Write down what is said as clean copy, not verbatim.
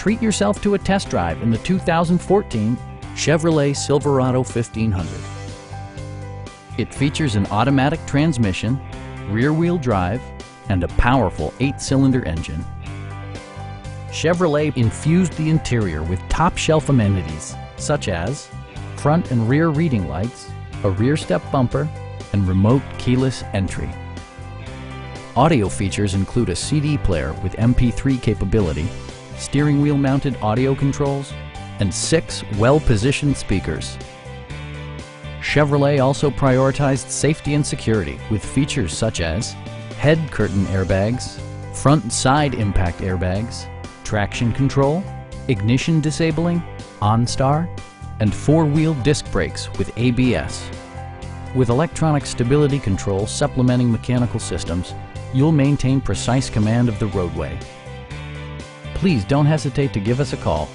treat yourself to a test drive in the 2014 Chevrolet Silverado 1500. It features an automatic transmission, rear-wheel drive, and a powerful 8-cylinder engine. Chevrolet infused the interior with top-shelf amenities such as front and rear reading lights, a rear step bumper, and remote keyless entry. Audio features include a CD player with MP3 capability, steering wheel mounted audio controls, and 6 well-positioned speakers. Chevrolet also prioritized safety and security with features such as head curtain airbags, front and side impact airbags, traction control, ignition disabling, OnStar, and 4-wheel disc brakes with ABS. With electronic stability control supplementing mechanical systems, you'll maintain precise command of the roadway. Please don't hesitate to give us a call